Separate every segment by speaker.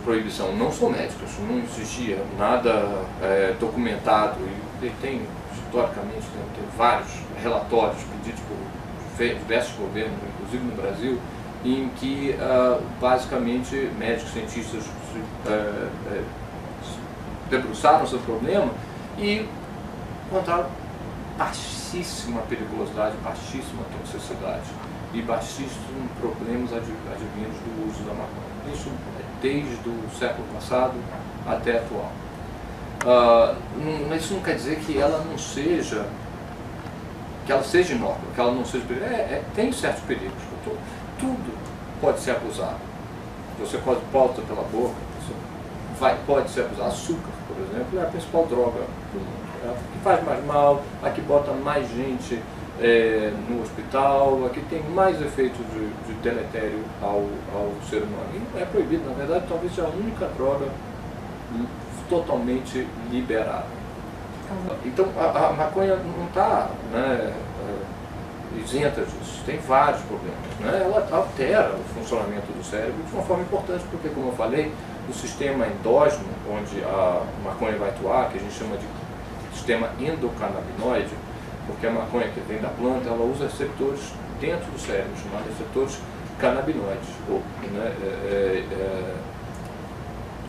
Speaker 1: proibição. Não sou médico, não existia nada documentado, e tem, historicamente, tem vários relatórios pedidos por diversos governos, inclusive no Brasil, em que basicamente médicos, cientistas se debruçaram sobre o problema e encontraram baixíssima periculosidade, baixíssima toxicidade e baixíssimos problemas advindos do uso da maconha. Isso desde o século passado até atual. Isso não quer dizer que ela não seja, que ela seja inócua, que ela não seja perigosa. Tem certos perigos. Tudo pode ser abusado. Você pode pela boca, pode ser abusado. Açúcar, por exemplo, é a principal droga do mundo. É a que faz mais mal, a que bota mais gente no hospital, a que tem mais efeitos de deletério ao ser humano. E não é proibido, na verdade, talvez seja a única droga totalmente liberada. Então a maconha não está isenta disso, tem vários problemas. Ela altera o funcionamento do cérebro de uma forma importante, porque, como eu falei, o sistema endógeno, onde a maconha vai atuar, que a gente chama de sistema endocannabinoide, porque a maconha que vem da planta, ela usa receptores dentro do cérebro, chamados receptores canabinoides,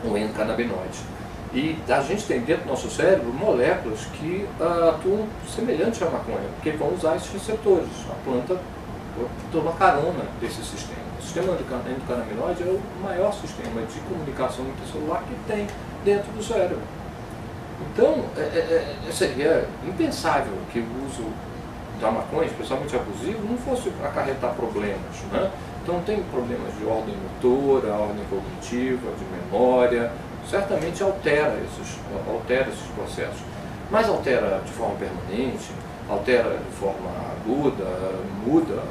Speaker 1: ou endocannabinoides. E a gente tem dentro do nosso cérebro moléculas que atuam semelhantes à maconha, porque vão usar esses receptores. A planta toma carona desse sistema. O sistema endocannabinoide é o maior sistema de comunicação intercelular que tem dentro do cérebro. Então, seria impensável que o uso da maconha, especialmente abusivo, não fosse acarretar problemas. Então, tem problemas de ordem motora, ordem cognitiva, de memória. Certamente altera esses processos, mas altera de forma permanente, altera de forma aguda, muda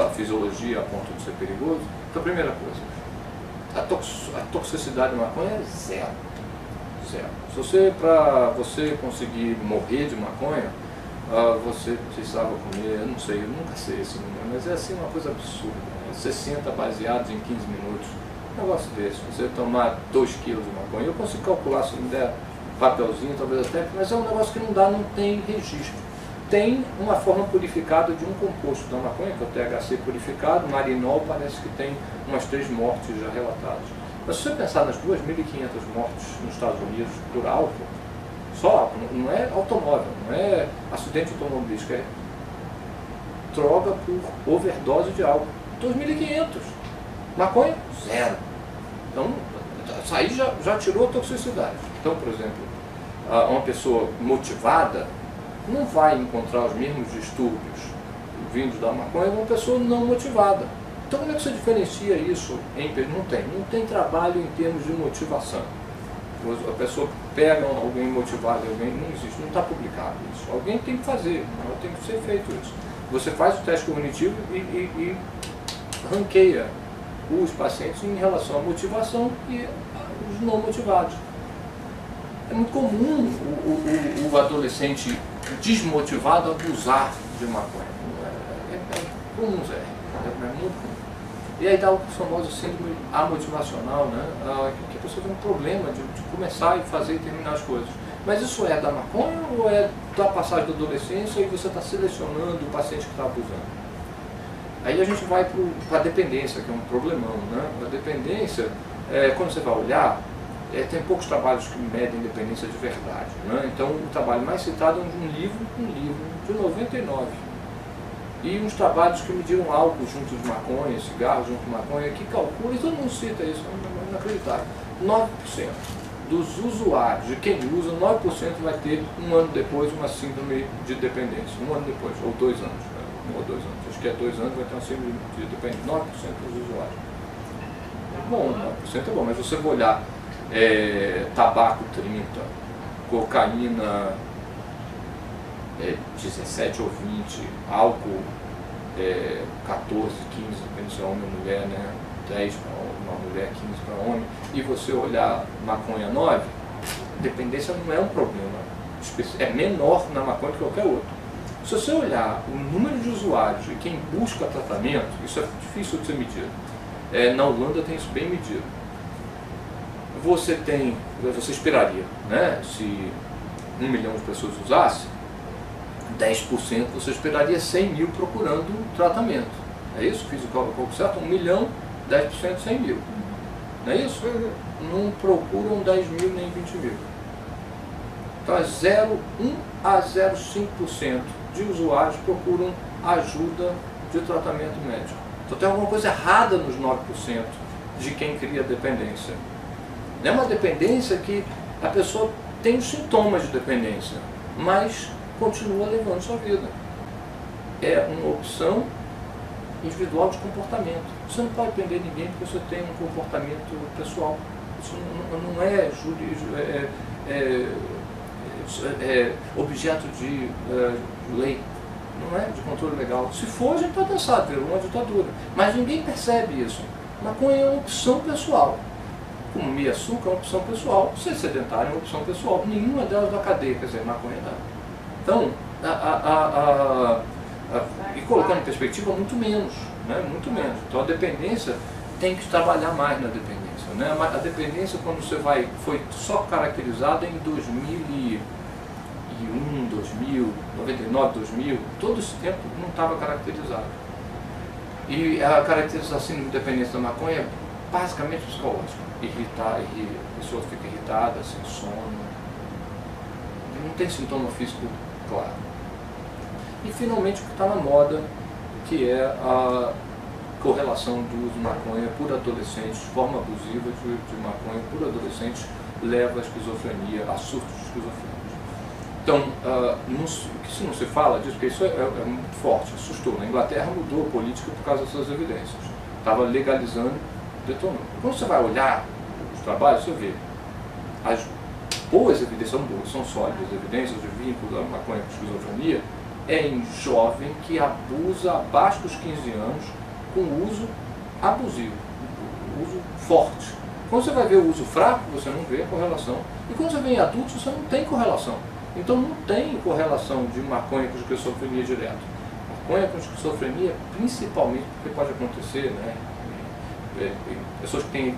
Speaker 1: a fisiologia a ponto de ser perigoso. Então, a primeira coisa, a toxicidade da maconha é zero. Para você conseguir morrer de maconha, você precisava comer, eu não sei, eu nunca sei esse número, mas é assim uma coisa absurda, 60 baseados em 15 minutos. Um negócio desse, você tomar 2 quilos de maconha, eu consigo calcular se me der papelzinho, talvez até, mas é um negócio que não tem registro. Tem uma forma purificada de um composto da maconha, que é o THC purificado, marinol, parece que tem umas 3 mortes já relatadas. Mas se você pensar nas 2.500 mortes nos Estados Unidos por álcool, só álcool, não é automóvel, não é acidente automobilístico, é droga por overdose de álcool. 2.500. Maconha, zero. Então, isso aí já tirou a toxicidade. Então, por exemplo, uma pessoa motivada não vai encontrar os mesmos distúrbios vindos da maconha que uma pessoa não motivada. Então, como é que você diferencia isso? Não tem trabalho em termos de motivação. A pessoa pega alguém motivado, não existe, não está publicado isso. Alguém tem que fazer, tem que ser feito isso. Você faz o teste cognitivo e ranqueia os pacientes em relação à motivação e os não motivados. É muito comum o adolescente desmotivado abusar de maconha. É comum, é muito comum. E aí dá o famoso síndrome amotivacional, que a pessoa tem um problema de começar e fazer e terminar as coisas. Mas isso é da maconha ou é da passagem da adolescência e você está selecionando o paciente que está abusando? Aí a gente vai para a dependência, que é um problemão. A dependência, quando você vai olhar, tem poucos trabalhos que medem dependência de verdade. Então, o trabalho mais citado é um livro de 99. E uns trabalhos que mediram álcool junto de maconha, cigarro junto de maconha, que calcula, e todo mundo cita isso, é inacreditável. 9% dos usuários, de quem usa, 9% vai ter um ano depois uma síndrome de dependência. Um ano depois, ou 2 anos. 1 ou 2 anos. Acho que 2 anos vai ter uma síndrome de dependência. 9% dos usuários. É bom, 9% é bom, mas você vai olhar tabaco 30%, cocaína 17 ou 20%, álcool 14, 15, depende se é homem ou mulher, 10 para uma mulher, 15 para homem, e você olhar maconha 9%, dependência não é um problema, é menor na maconha que qualquer outro. Se você olhar o número de usuários e quem busca tratamento, isso é difícil de ser medido. Na Holanda tem isso bem medido. você esperaria, né? Se 1 milhão de pessoas usasse, 10% você esperaria 100 mil procurando tratamento. É isso? Fiz o cálculo certo? 1 milhão, 10%, 100 mil. Não é isso? Não procuram 10 mil nem 20 mil. Então é 0,1 a 0,5% de usuários procuram ajuda de tratamento médico. Então tem alguma coisa errada nos 9% de quem cria dependência. É uma dependência que a pessoa tem os sintomas de dependência, mas continua levando sua vida. É uma opção individual de comportamento. Você não pode prender ninguém porque você tem um comportamento pessoal. Isso não é objeto de lei, não é de controle legal. Se for, a gente está dançado, virou uma ditadura. Mas ninguém percebe isso. Maconha é uma opção pessoal. Comer açúcar é uma opção pessoal. Ser sedentário é uma opção pessoal. Nenhuma delas da cadeia, quer dizer, maconha dá. Então, e colocando em perspectiva, muito menos, né? Muito menos. Então a dependência tem que trabalhar mais na dependência, né? A dependência, quando você foi só caracterizada em 2001, 2000, 99, 2000, todo esse tempo não estava caracterizado. E a caracterização de dependência da maconha é basicamente psicológica. A pessoa fica irritada, sem sono, não tem sintoma físico claro. E finalmente o que está na moda, que é a correlação do uso de maconha por adolescentes, forma abusiva de maconha por adolescentes, leva à esquizofrenia, a surtos de esquizofrenia. Então, se não se fala disso, porque isso é muito forte, assustou. Na Inglaterra mudou a política por causa dessas evidências. Estava legalizando, detonando. Quando você vai olhar os trabalhos, você vê as boas evidências, são boas, são sólidas evidências de vínculo da maconha com esquizofrenia, é em jovem que abusa abaixo dos 15 anos com uso abusivo, uso forte. Quando você vai ver o uso fraco, você não vê a correlação. E quando você vê em adultos, você não tem correlação. Então não tem correlação de maconha com esquizofrenia direto. Maconha com esquizofrenia, principalmente porque pode acontecer, né? Pessoas que têm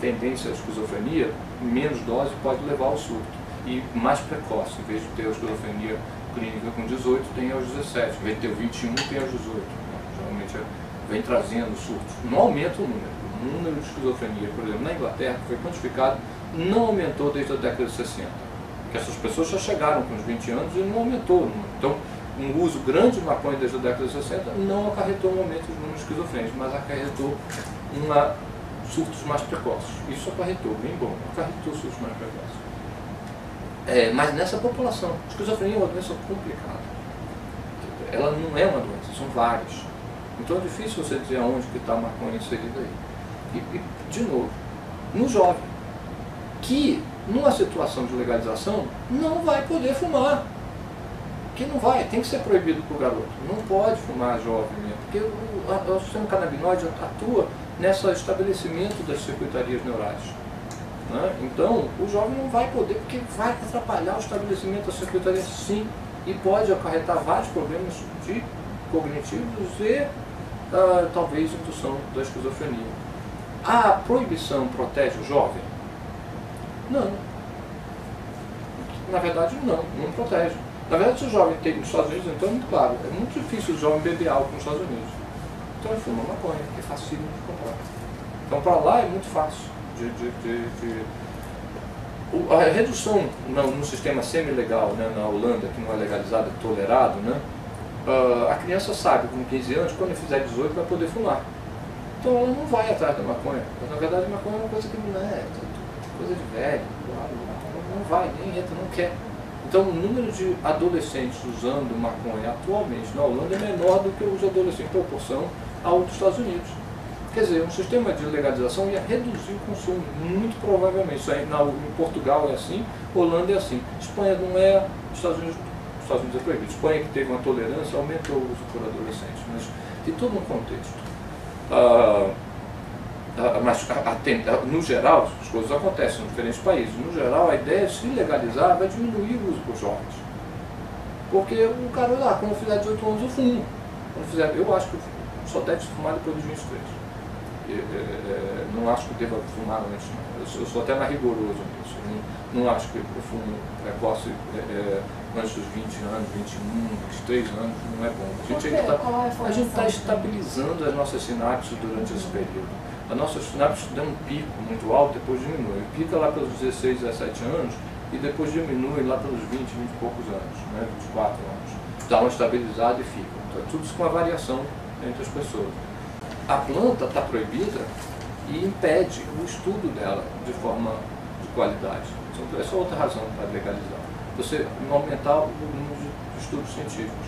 Speaker 1: tendência à esquizofrenia, menos dose pode levar ao surto. E mais precoce, em vez de ter a esquizofrenia clínica com 18, tem aos 17. Em vez de ter 21, tem aos 18. Né? Geralmente vem trazendo surtos. Não aumenta o número. O número de esquizofrenia, por exemplo, na Inglaterra, que foi quantificado, não aumentou desde a década de 60. Porque essas pessoas já chegaram com os 20 anos e não aumentou o número. Então, um uso grande de maconha desde a década de 60 não acarretou um aumento dos números esquizofrênicos, mas acarretou surtos mais precoces. Isso acarretou, bem bom, acarretou surtos mais precoces. Mas nessa população, a esquizofrenia é uma doença complicada. Ela não é uma doença, são várias. Então é difícil você dizer aonde que está a maconha inserida aí. E, de novo, no jovem, que numa situação de legalização não vai poder fumar. Que não vai, tem que ser proibido para o garoto. Não pode fumar jovem mesmo, porque o sistema canabinoide atua nesse estabelecimento das circuitarias neurais. Né? Então, o jovem não vai poder, porque vai atrapalhar o estabelecimento da circuitaria, sim, e pode acarretar vários problemas cognitivos e talvez indução da esquizofrenia. A proibição protege o jovem? Não. Na verdade, não protege. Na verdade, se o jovem tem nos Estados Unidos, então é muito claro, é muito difícil o jovem beber álcool nos Estados Unidos. Então ele fuma maconha, que é fácil de comprar. Então para lá é muito fácil. A redução no sistema semi-legal, né, na Holanda, que não é legalizado, é tolerado, né, a criança sabe, com 15 anos, quando ele fizer 18, vai poder fumar. Então ela não vai atrás da maconha. Mas, na verdade, a maconha é uma coisa que não é coisa de velho, não vai, nem entra, não quer. Então o número de adolescentes usando maconha atualmente na Holanda é menor do que os adolescentes em proporção a outros Estados Unidos. Quer dizer, um sistema de legalização ia reduzir o consumo, muito provavelmente. Isso aí, em Portugal é assim, Holanda é assim. Espanha não é, Estados Unidos é proibido. Espanha, que teve uma tolerância, aumentou o uso por adolescentes. Mas tem todo um contexto. Mas, no geral, as coisas acontecem em diferentes países. No geral, a ideia é se legalizar vai diminuir o uso por jovens. Porque o cara, quando eu fizer 18 anos, eu fumo. Eu acho que só deve se fumar depois dos 23. não acho que deva fumar antes, não. Eu sou até mais rigoroso nisso. Não acho que o fumo precoce antes dos 20 anos, 21, 23 anos, não é bom. A gente está estabilizando as nossas sinapses durante esse período. As nossas sinapses dão um pico muito alto, depois diminui. Pica lá pelos 16, 17 anos e depois diminui lá pelos 20 e poucos anos, né, 24 anos. Dá uma estabilizada e fica. Então, tudo isso com uma variação entre as pessoas. A planta está proibida e impede o estudo dela de forma de qualidade. Essa é outra razão para legalizar. Você aumentar o número de estudos científicos.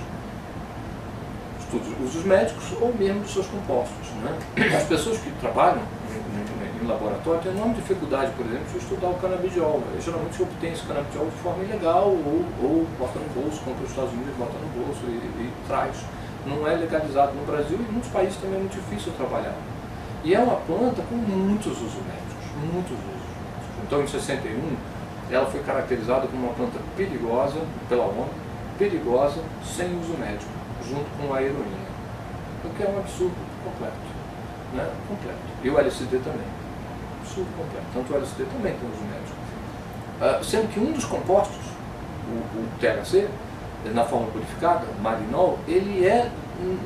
Speaker 1: Usos médicos ou mesmo dos seus compostos. Né? As pessoas que trabalham em laboratório têm enorme dificuldade, por exemplo, de estudar o canabidiol. Geralmente obtém esse canabidiol de forma ilegal ou bota no bolso, compra nos Estados Unidos, bota no bolso e traz. Não é legalizado no Brasil e em muitos países também é muito difícil trabalhar. E é uma planta com muitos usos médicos, muitos usos médicos. Então, em 61, ela foi caracterizada como uma planta perigosa pela ONU, perigosa sem uso médico, junto com a heroína. O que é um absurdo completo. Né? Completo. E o LSD também. Absurdo completo. Tanto o LSD também tem uso médico. Sendo que um dos compostos, o THC, na forma purificada, marinol, ele é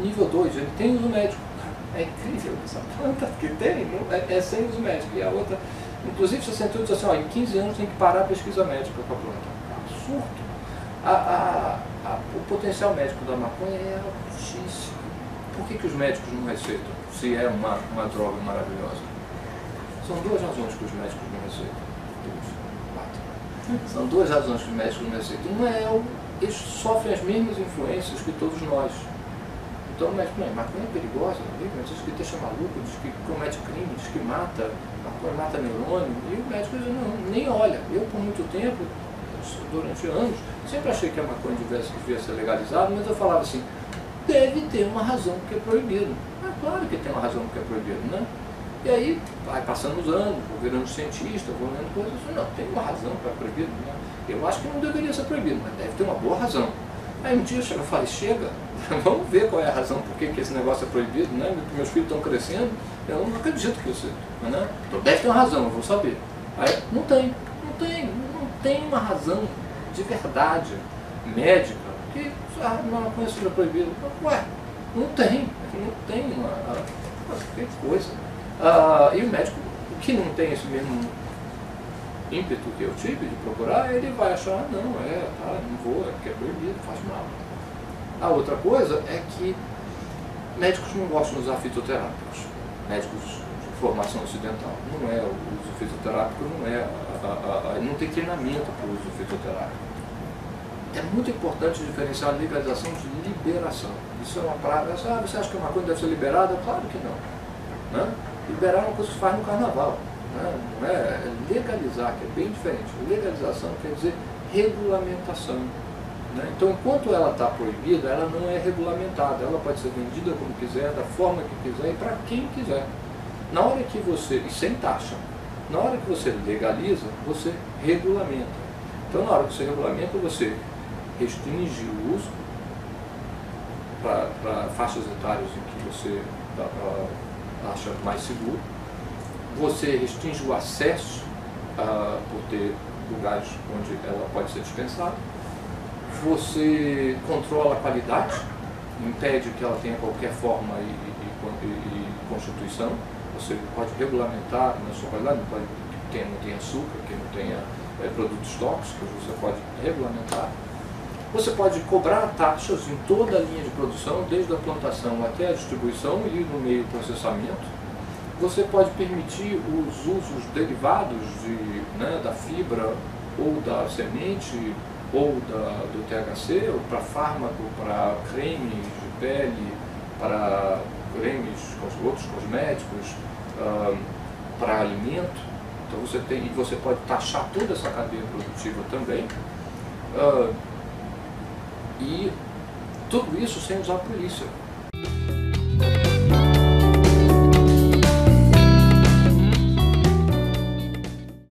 Speaker 1: nível 2, ele tem uso médico. É incrível essa planta que tem, é sem uso médico. E a outra, inclusive 68 diz assim, ó, em 15 anos tem que parar a pesquisa médica com a planta. Absurdo. O potencial médico da maconha é altíssimo. Por que os médicos não receitam, se é uma droga maravilhosa? São duas razões que os médicos não receitam. São duas razões que os médicos não receitam. Uma é eles sofrem as mesmas influências que todos nós. Então o médico, não, maconha é perigosa, diz que deixa maluco, diz que comete crime, diz que mata, maconha mata neurônio, e o médico diz, não, nem olha. Eu, por muito tempo, durante anos, sempre achei que a maconha devia ser legalizada, mas eu falava assim, deve ter uma razão porque é proibido. Claro que tem uma razão porque é proibido, né? E aí, vai passando os anos, vou virando cientista, vou lendo coisas, não, tem uma razão para proibido, né? Eu acho que não deveria ser proibido, mas deve ter uma boa razão. Aí um dia eu falei, chega, vamos ver qual é a razão por que esse negócio é proibido, né? Meus filhos estão crescendo, eu não acredito que isso, né? Então deve ter uma razão, eu vou saber. Aí não tem uma razão de verdade médica que a maconha seja proibida. Ué, não tem uma que coisa. E o médico que não tem esse mesmo ímpeto que eu tive de procurar, ele vai achar, não, não vou, é porque é proibido, faz mal. A outra coisa é que médicos não gostam de usar fitoterápicos, médicos de formação ocidental. Não é o uso fitoterápico, não tem treinamento para o uso fitoterápico. É muito importante diferenciar a legalização de liberação. Isso é uma praga. Você acha que uma coisa deve ser liberada? Claro que não. Né? Liberar é uma coisa que se faz no carnaval. Não é legalizar, que é bem diferente. Legalização quer dizer regulamentação. Né? Então, enquanto ela está proibida, ela não é regulamentada. Ela pode ser vendida como quiser, da forma que quiser e para quem quiser. Na hora que você, e sem taxa, na hora que você legaliza, você regulamenta. Então, na hora que você regulamenta, você restringe o uso para faixas etárias em que você acha mais seguro. Você restringe o acesso por ter lugares onde ela pode ser dispensada. Você controla a qualidade, impede que ela tenha qualquer forma e constituição. Você pode regulamentar na sua qualidade, não tenha açúcar, que não tenha produtos tóxicos, você pode regulamentar. Você pode cobrar taxas em toda a linha de produção, desde a plantação até a distribuição e no meio processamento. Você pode permitir os usos derivados da fibra ou da semente ou do THC, ou para fármaco, para cremes de pele, para cremes, outros cosméticos, para alimento. Então você pode taxar toda essa cadeia produtiva também. E tudo isso sem usar a polícia.